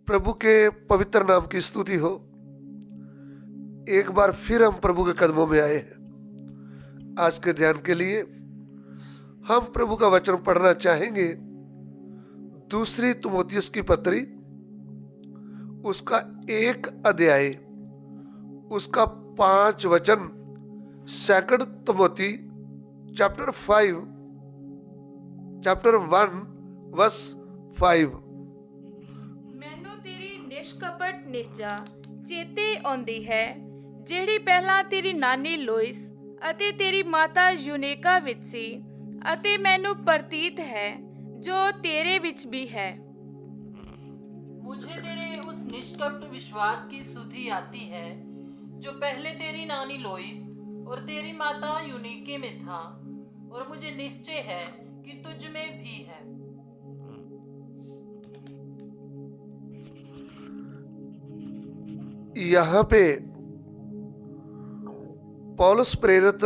प्रभु के पवित्र नाम की स्तुति हो। एक बार फिर हम प्रभु के कदमों में आए हैं। आज के ध्यान के लिए हम प्रभु का वचन पढ़ना चाहेंगे। दूसरी तिमोथियुस की पत्री, उसका 1 अध्याय, उसका 5 वचन, 2 तिमोथी चैप्टर 1 वर्स 5। ਮੈਨੂੰ ਤੇਰੀ ਨਿਸ਼ਕਪਟ ਨਿਸ਼ਚਾ ਚੇਤੇ ਆਉਂਦੀ ਹੈ, ਜਿਹੜੀ ਪਹਿਲਾਂ ਤੇਰੀ ਨਾਨੀ ਲੋਇਸ ਅਤੇ ਤੇਰੀ ਮਾਤਾ ਯੂਨੇਕਾ ਵਿੱਚ ਸੀ, ਅਤੇ ਮੈਨੂੰ ਪ੍ਰਤੀਤ ਹੈ ਜੋ ਤੇਰੇ ਵਿੱਚ भी है। मुझे तेरे उस निष्कपट विश्वास की सुधि आती है जो पहले तेरी नानी लोइस और तेरी माता यूनिके में था, और मुझे निश्चय है कि तुझ में भी है। यहाँ पे पौलुस प्रेरित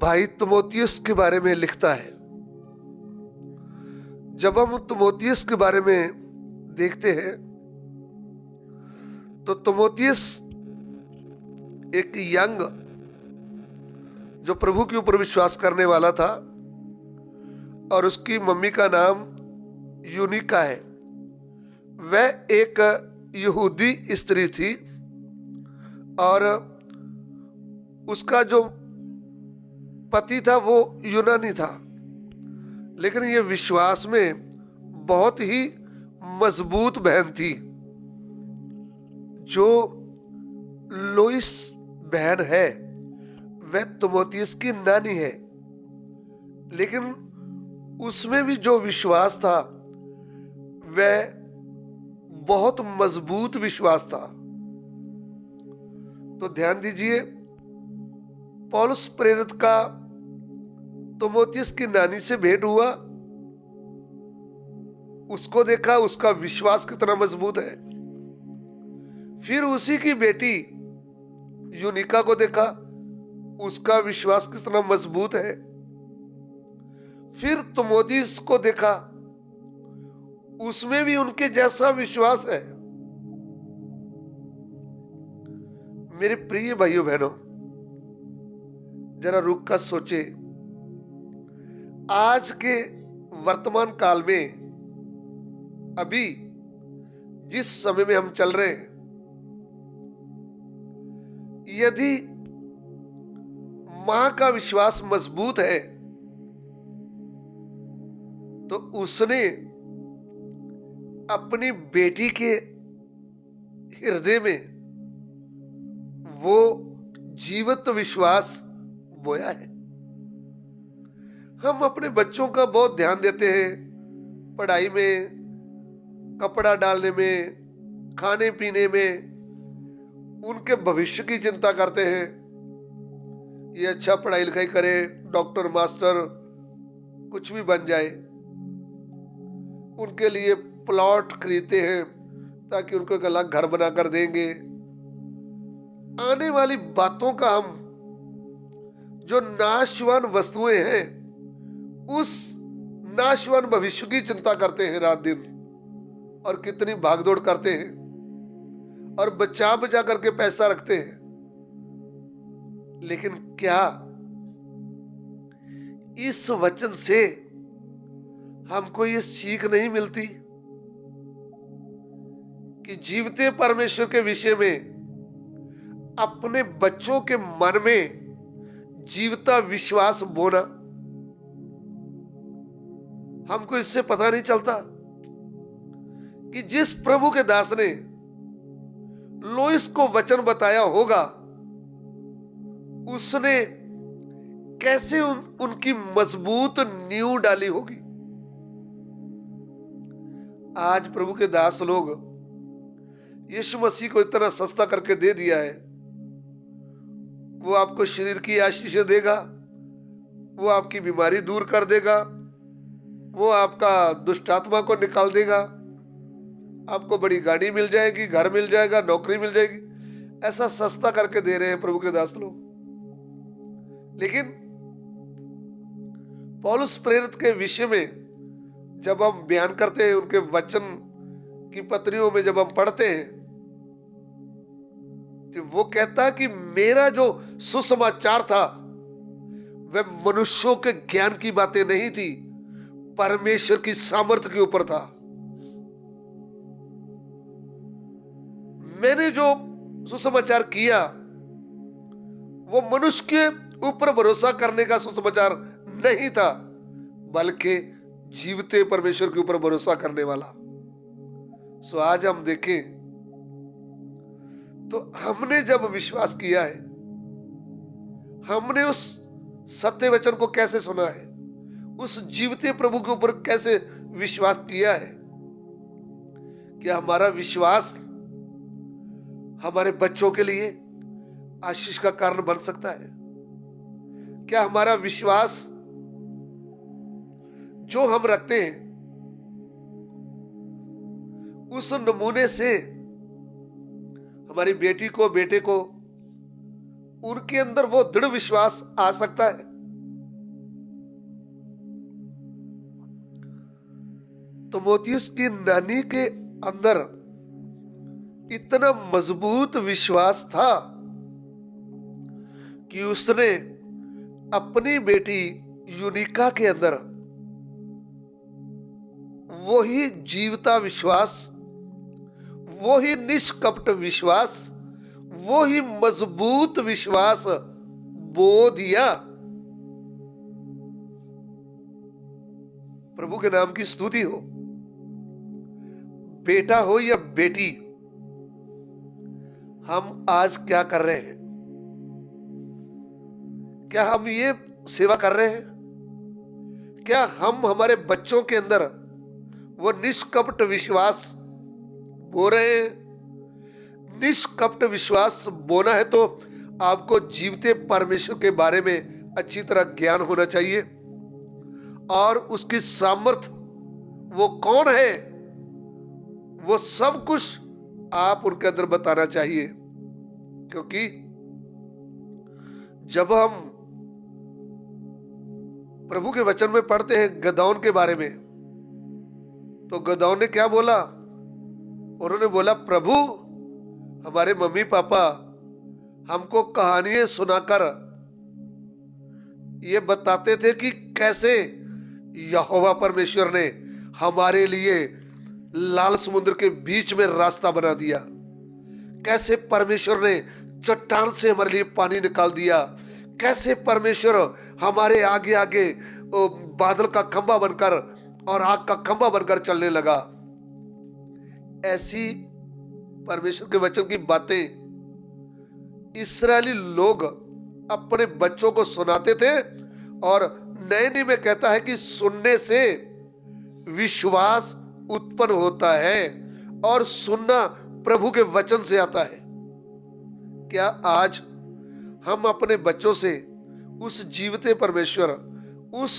भाई तिमोथियुस के बारे में लिखता है। जब हम तिमोथियुस के बारे में देखते हैं तो तिमोथियुस एक यंग, जो प्रभु के ऊपर विश्वास करने वाला था, और उसकी मम्मी का नाम यूनिका है। वह एक यहूदी स्त्री थी और उसका जो पति था वो यूनानी था, लेकिन ये विश्वास में बहुत ही मजबूत बहन थी। जो लोइस बहन है वह तिमोथियुस की नानी है, लेकिन उसमें भी जो विश्वास था वह बहुत मजबूत विश्वास था। तो ध्यान दीजिए, पौलुस प्रेरित का तिमोथियुस की नानी से भेंट हुआ, उसको देखा, उसका विश्वास कितना मजबूत है। फिर उसी की बेटी यूनिका को देखा, उसका विश्वास कितना मजबूत है। फिर तिमोथियुस को देखा, उसमें भी उनके जैसा विश्वास है। मेरे प्रिय भाइयों बहनों, जरा रुक कर सोचे, आज के वर्तमान काल में, अभी जिस समय में हम चल रहे हैं, यदि मां का विश्वास मजबूत है तो उसने अपनी बेटी के हृदय में वो जीवित विश्वास बोया है। हम अपने बच्चों का बहुत ध्यान देते हैं, पढ़ाई में, कपड़ा डालने में, खाने पीने में, उनके भविष्य की चिंता करते हैं। ये अच्छा पढ़ाई लिखाई करे, डॉक्टर, मास्टर, कुछ भी बन जाए। उनके लिए प्लॉट खरीदते हैं ताकि उनको एक अलग घर बनाकर देंगे। आने वाली बातों का हम, जो नाशवान वस्तुएं हैं, उस नाशवान भविष्य की चिंता करते हैं रात दिन, और कितनी भागदौड़ करते हैं और बचा बचा करके पैसा रखते हैं। लेकिन क्या इस वचन से हमको ये सीख नहीं मिलती कि जीवते परमेश्वर के विषय में अपने बच्चों के मन में जीवता विश्वास बोना? हमको इससे पता नहीं चलता कि जिस प्रभु के दास ने लोइस को वचन बताया होगा, उसने कैसे उनकी मजबूत नींव डाली होगी। आज प्रभु के दास लोग यीशु मसीह को इतना सस्ता करके दे दिया है। वो आपको शरीर की आशीष देगा, वो आपकी बीमारी दूर कर देगा, वो आपका दुष्ट आत्मा को निकाल देगा, आपको बड़ी गाड़ी मिल जाएगी, घर मिल जाएगा, नौकरी मिल जाएगी। ऐसा सस्ता करके दे रहे हैं प्रभु के दास लोग। लेकिन पौलुस प्रेरित के विषय में जब हम बयान करते हैं, उनके वचन की पत्रियों में जब हम पढ़ते हैं, तो वो कहता है कि मेरा जो सुसमाचार था वह मनुष्यों के ज्ञान की बातें नहीं थी, परमेश्वर की सामर्थ्य के ऊपर था। मैंने जो सुसमाचार किया वो मनुष्य के ऊपर भरोसा करने का सुसमाचार नहीं था, बल्कि जीवते परमेश्वर के ऊपर भरोसा करने वाला। सो आज हम देखें तो हमने जब विश्वास किया है, हमने उस सत्य वचन को कैसे सुना है, उस जीवते प्रभु के ऊपर कैसे विश्वास किया है, क्या हमारा विश्वास हमारे बच्चों के लिए आशीष का कारण बन सकता है? क्या हमारा विश्वास जो हम रखते हैं उस नमूने से हमारी बेटी को, बेटे को, उनके अंदर वो दृढ़ विश्वास आ सकता है? तो मोतियुस की नानी के अंदर इतना मजबूत विश्वास था कि उसने अपनी बेटी यूनिका के अंदर वही जीवता विश्वास, वही निष्कपट विश्वास, वही मजबूत विश्वास बो दिया। प्रभु के नाम की स्तुति हो। बेटा हो या बेटी, हम आज क्या कर रहे हैं? क्या हम ये सेवा कर रहे हैं? क्या हम हमारे बच्चों के अंदर वो निष्कपट विश्वास बो रहे हैं? निष्कपट विश्वास बोना है तो आपको जीवते परमेश्वर के बारे में अच्छी तरह ज्ञान होना चाहिए, और उसकी सामर्थ वो कौन है वो सब कुछ आप उनके अंदर बताना चाहिए। क्योंकि जब हम प्रभु के वचन में पढ़ते हैं गदौन के बारे में, तो गदौन ने क्या बोला? उन्होंने बोला, प्रभु हमारे मम्मी पापा हमको कहानियां सुनाकर ये बताते थे कि कैसे यहोवा परमेश्वर ने हमारे लिए लाल समुद्र के बीच में रास्ता बना दिया, कैसे परमेश्वर ने चट्टान से हमारे लिए पानी निकाल दिया, कैसे परमेश्वर हमारे आगे आगे बादल का खंभा बनकर और आग का खंभा बनकर चलने लगा। ऐसी परमेश्वर के वचन की बातें इस्राएली लोग अपने बच्चों को सुनाते थे, और नए नियम में कहता है कि सुनने से विश्वास उत्पन्न होता है, और सुनना प्रभु के वचन से आता है। क्या आज हम अपने बच्चों से उस जीवते परमेश्वर, उस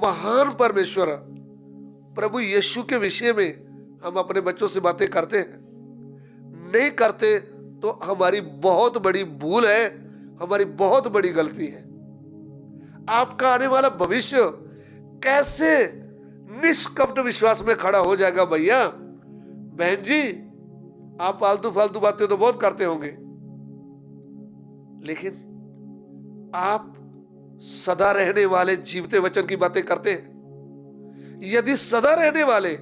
महान परमेश्वर प्रभु यीशु के विषय में हम अपने बच्चों से बातें करते हैं? नहीं करते तो हमारी बहुत बड़ी भूल है, हमारी बहुत बड़ी गलती है। आपका आने वाला भविष्य कैसे निष्कपट विश्वास में खड़ा हो जाएगा? भैया बहन जी, आप फालतू फालतू बातें तो बहुत करते होंगे, लेकिन आप सदा रहने वाले जीवते वचन की बातें करते हैं। यदि सदा रहने वाले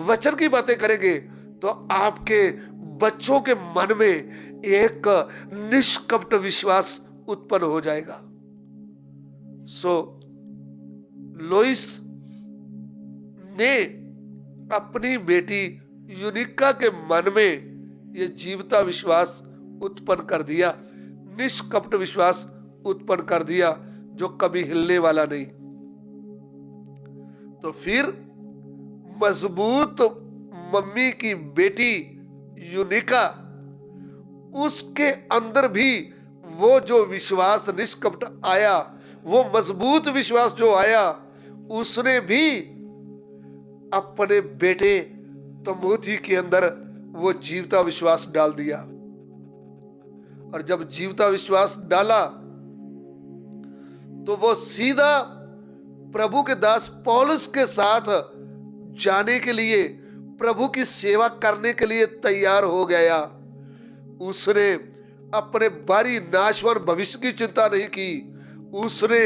वचन की बातें करेंगे तो आपके बच्चों के मन में एक निष्कपट विश्वास उत्पन्न हो जाएगा। सो लोइस ने अपनी बेटी यूनिका के मन में यह जीवता विश्वास उत्पन्न कर दिया, निष्कपट विश्वास उत्पन्न कर दिया, जो कभी हिलने वाला नहीं। तो फिर मजबूत मम्मी की बेटी यूनिका, उसके अंदर भी वो जो विश्वास निष्कपट आया, वो मजबूत विश्वास जो आया, उसने भी अपने बेटे तमोथी के अंदर वो जीवता विश्वास डाल दिया। और जब जीवता विश्वास डाला तो वो सीधा प्रभु के दास पौलुस के साथ जाने के लिए, प्रभु की सेवा करने के लिए तैयार हो गया। उसने अपने बारी नाशवान भविष्य की चिंता नहीं की, उसने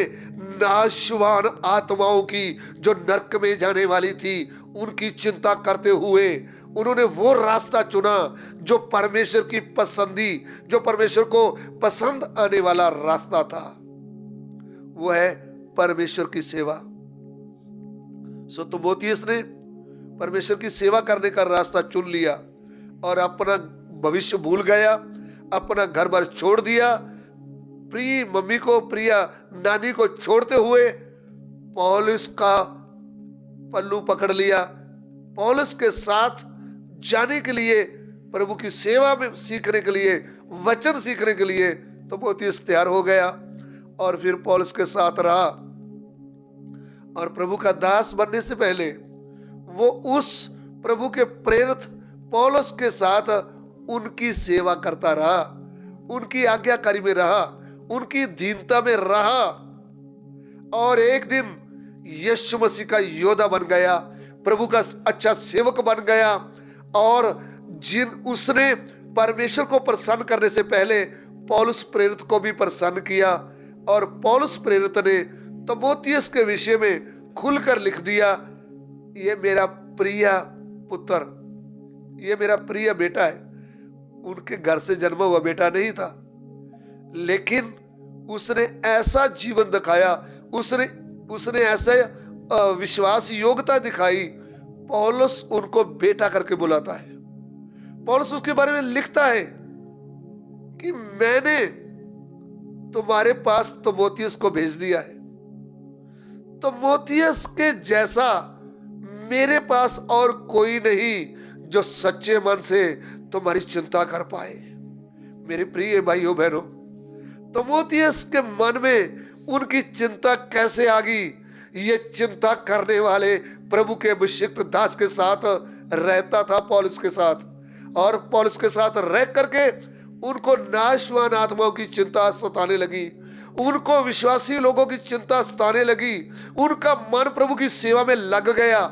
नाशवान आत्माओं की जो नरक में जाने वाली थी उनकी चिंता करते हुए उन्होंने वो रास्ता चुना जो परमेश्वर की पसंदी, जो परमेश्वर को पसंद आने वाला रास्ता था। वो है परमेश्वर की सेवा। सो तिमोथियस ने परमेश्वर की सेवा करने का रास्ता चुन लिया और अपना भविष्य भूल गया, अपना घर बार छोड़ दिया। प्रिय मम्मी को, प्रिया नानी को छोड़ते हुए पौलुस का पल्लू पकड़ लिया। पौलुस के साथ जाने के लिए, प्रभु की सेवा में सीखने के लिए, वचन सीखने के लिए तिमोथियस तैयार हो गया और फिर पौलुस के साथ रहा। और प्रभु का दास बनने से पहले वो उस प्रभु के प्रेरित पौलुस के साथ उनकी सेवा करता रहा, उनकी आज्ञाकारी में रहा, उनकी दीनता में रहा और एक दिन यीशु मसीह का योद्धा बन गया, प्रभु का अच्छा सेवक बन गया। और उसने परमेश्वर को प्रसन्न करने से पहले पौलुस प्रेरित को भी प्रसन्न किया और पौलुस प्रेरित ने तिमोथियस के विषय में खुलकर लिख दिया, ये मेरा प्रिय पुत्र, ये मेरा प्रिय बेटा है। उनके घर से जन्मा हुआ बेटा नहीं था, लेकिन उसने ऐसा जीवन दिखाया, उसने ऐसे विश्वास योग्यता दिखाई, पौलुस उनको बेटा करके बुलाता है। पौलुस उसके बारे में लिखता है कि मैंने तुम्हारे पास तिमोथियस को भेज दिया है। तिमोथियस के जैसा मेरे पास और कोई नहीं जो सच्चे मन से तुम्हारी चिंता कर पाए। मेरे प्रिय भाइयों बहनों, तिमोथियस के मन में उनकी चिंता कैसे आ गई? ये चिंता करने वाले प्रभु के अभिषिक्त दास के साथ रहता था, पौलुस के साथ, और पौलुस के साथ रह करके उनको नाशवान आत्माओं की चिंता सताने लगी, उनको विश्वासी लोगों की चिंता सताने लगी, उनका मन प्रभु की सेवा में लग गया।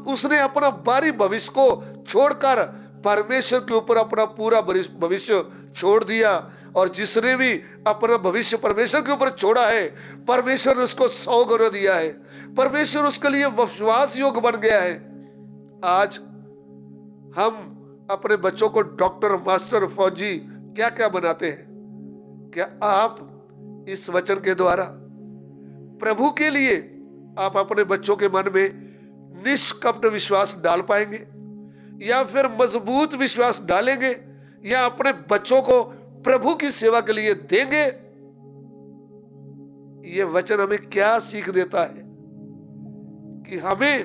उसने अपना बाहरी भविष्य को छोड़कर परमेश्वर के ऊपर अपना पूरा भविष्य छोड़ दिया, और जिसने भी अपना भविष्य परमेश्वर के ऊपर छोड़ा है, परमेश्वर ने उसको 100 गुना दिया है, परमेश्वर उसके लिए विश्वास योग्य बन गया है। आज हम अपने बच्चों को डॉक्टर, मास्टर, फौजी क्या क्या बनाते हैं? क्या आप इस वचन के द्वारा प्रभु के लिए आप अपने बच्चों के मन में निष्कपट विश्वास डाल पाएंगे, या फिर मजबूत विश्वास डालेंगे, या अपने बच्चों को प्रभु की सेवा के लिए देंगे? ये वचन हमें क्या सीख देता है कि हमें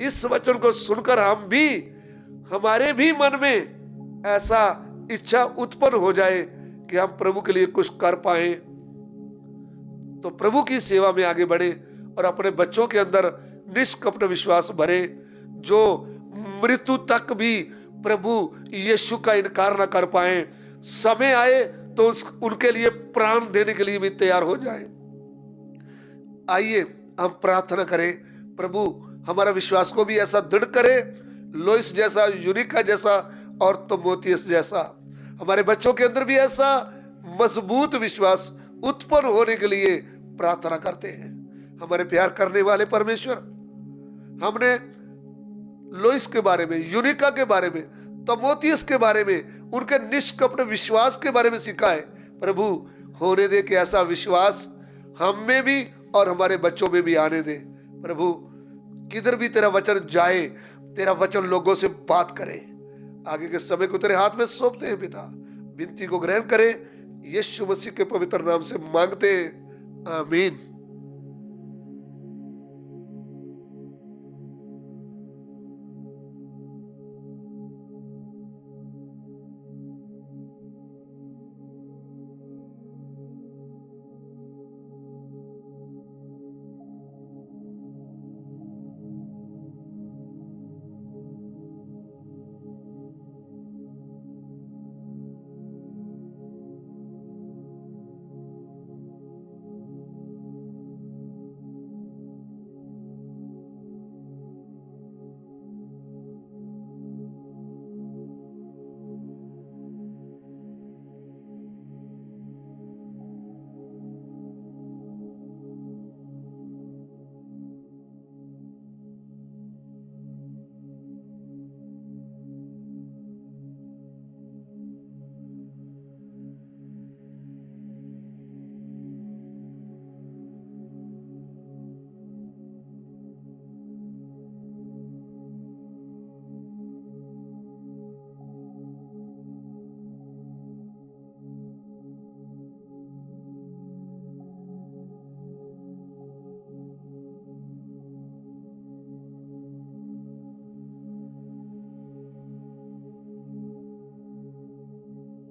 इस वचन को सुनकर हमारे भी मन में ऐसा इच्छा उत्पन्न हो जाए कि हम प्रभु के लिए कुछ कर पाए, तो प्रभु की सेवा में आगे बढ़े और अपने बच्चों के अंदर निष्कपट विश्वास भरे, जो मृत्यु तक भी प्रभु यीशु का इनकार न कर पाए, समय आए तो उनके लिए प्राण देने के लिए भी तैयार हो जाए। आइए हम प्रार्थना करें, प्रभु हमारा विश्वास को भी ऐसा दृढ़ करे, लोइस जैसा, यूनिका जैसा और तिमोथियस जैसा हमारे बच्चों के अंदर भी ऐसा मजबूत विश्वास उत्पन्न होने के लिए प्रार्थना करते हैं। हमारे प्यार करने वाले परमेश्वर, हमने लोइस के बारे में, यूनिका के बारे में, तिमोथियस के बारे में, उनके निष्कपट विश्वास के बारे में सीखा है। प्रभु होने दे कि ऐसा विश्वास हम में भी और हमारे बच्चों में भी आने दे। प्रभु किधर भी तेरा वचन जाए, तेरा वचन लोगों से बात करे। आगे के समय को तेरे हाथ में सौंपते हैं पिता, विनती को ग्रहण करें, यीशु मसीह के पवित्र नाम से मांगते हैं, आमीन।